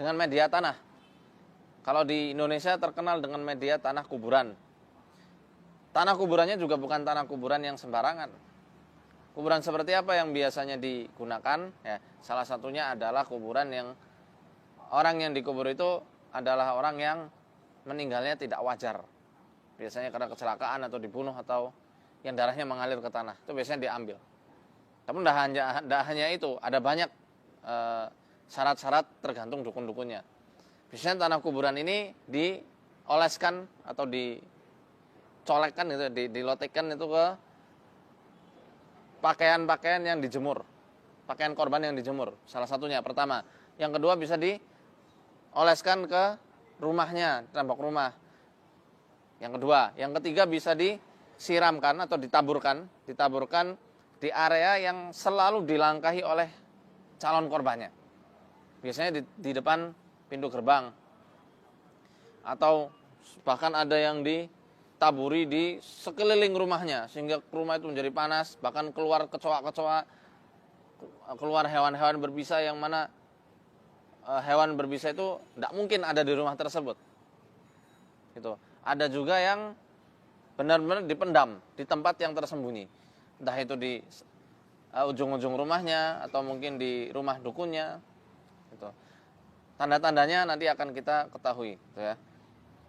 dengan media tanah. Kalau di Indonesia terkenal dengan media tanah kuburan. Tanah kuburannya juga bukan tanah kuburan yang sembarangan. Kuburan seperti apa yang biasanya digunakan? Ya, salah satunya adalah kuburan yang orang yang dikubur itu adalah orang yang meninggalnya tidak wajar. Biasanya karena kecelakaan atau dibunuh atau yang darahnya mengalir ke tanah. Itu biasanya diambil. Tapi tidak hanya itu, ada banyak syarat-syarat tergantung dukun-dukunnya. Biasanya tanah kuburan ini dioleskan atau dicolekkan gitu, dilotekkan itu ke pakaian-pakaian yang dijemur, pakaian korban yang dijemur. Salah satunya pertama. Yang kedua bisa dioleskan ke rumahnya, tembok rumah. Yang kedua, yang ketiga bisa disiramkan atau ditaburkan di area yang selalu dilangkahi oleh calon korbannya. Biasanya di depan pintu gerbang. Atau bahkan ada yang ditaburi di sekeliling rumahnya sehingga rumah itu menjadi panas, bahkan keluar kecoa-kecoa, keluar hewan-hewan berbisa yang mana hewan berbisa itu tidak mungkin ada di rumah tersebut. Gitu. Ada juga yang benar-benar dipendam di tempat yang tersembunyi. Entah itu di ujung-ujung rumahnya atau mungkin di rumah dukunnya. Gitu. Tanda-tandanya nanti akan kita ketahui. Gitu ya.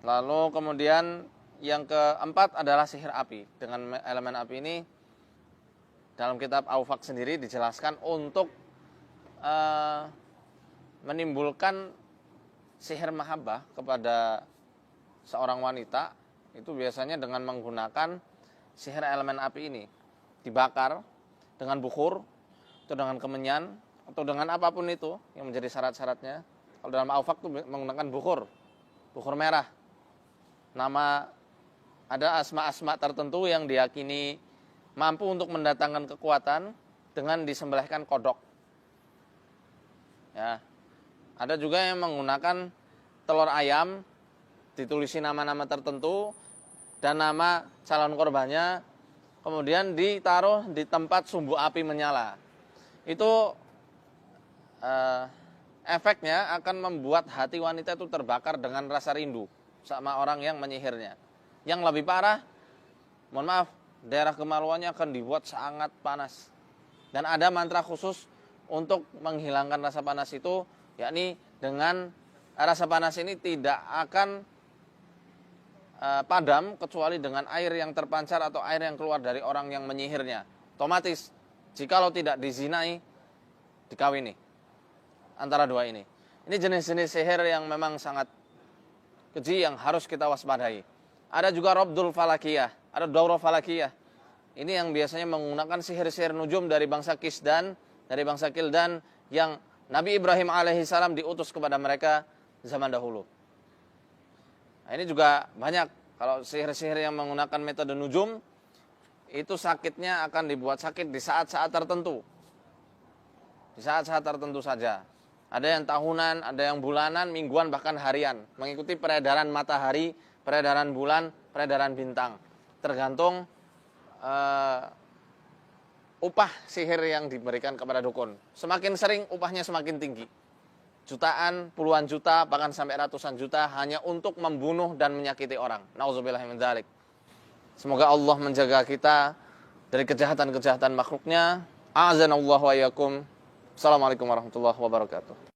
Lalu kemudian yang keempat adalah sihir api. Dengan elemen api ini dalam kitab Awfaq sendiri dijelaskan untuk menimbulkan sihir mahabbah kepada seorang wanita itu biasanya dengan menggunakan sihir elemen api ini. Dibakar dengan bukhur atau dengan kemenyan atau dengan apapun itu yang menjadi syarat-syaratnya. Kalau dalam Awfaq itu menggunakan bukhur merah. Ada asma-asma tertentu yang diyakini mampu untuk mendatangkan kekuatan dengan disembelihkan kodok. Ya. Ada juga yang menggunakan telur ayam, ditulisi nama-nama tertentu dan nama calon korbannya, kemudian ditaruh di tempat sumbu api menyala. Itu efeknya akan membuat hati wanita itu terbakar dengan rasa rindu sama orang yang menyihirnya. Yang lebih parah, mohon maaf, daerah kemaluannya akan dibuat sangat panas. Dan ada mantra khusus untuk menghilangkan rasa panas itu, yakni dengan rasa panas ini tidak akan padam kecuali dengan air yang terpancar atau air yang keluar dari orang yang menyihirnya. Otomatis jikalau tidak dizinai, dikawini antara dua ini. Ini jenis-jenis sihir yang memang sangat keji yang harus kita waspadai. Ada juga Rabdul Falakiyah, ada Daurah Falakiyah. Ini yang biasanya menggunakan sihir-sihir nujum dari bangsa Kisdan, dari bangsa Kildan yang Nabi Ibrahim alaihissalam diutus kepada mereka zaman dahulu. Nah, ini juga banyak. Kalau sihir-sihir yang menggunakan metode nujum, itu sakitnya akan dibuat sakit di saat-saat tertentu. Di saat-saat tertentu saja. Ada yang tahunan, ada yang bulanan, mingguan, bahkan harian. Mengikuti peredaran matahari, peredaran bulan, peredaran bintang. Tergantung upah sihir yang diberikan kepada dukun. Semakin sering, upahnya semakin tinggi. Jutaan, puluhan juta, bahkan sampai ratusan juta hanya untuk membunuh dan menyakiti orang. Nauzubillahi min dzalik. Semoga Allah menjaga kita dari kejahatan-kejahatan makhluknya. A'azanallahu wa iyyakum. Assalamualaikum warahmatullahi wabarakatuh.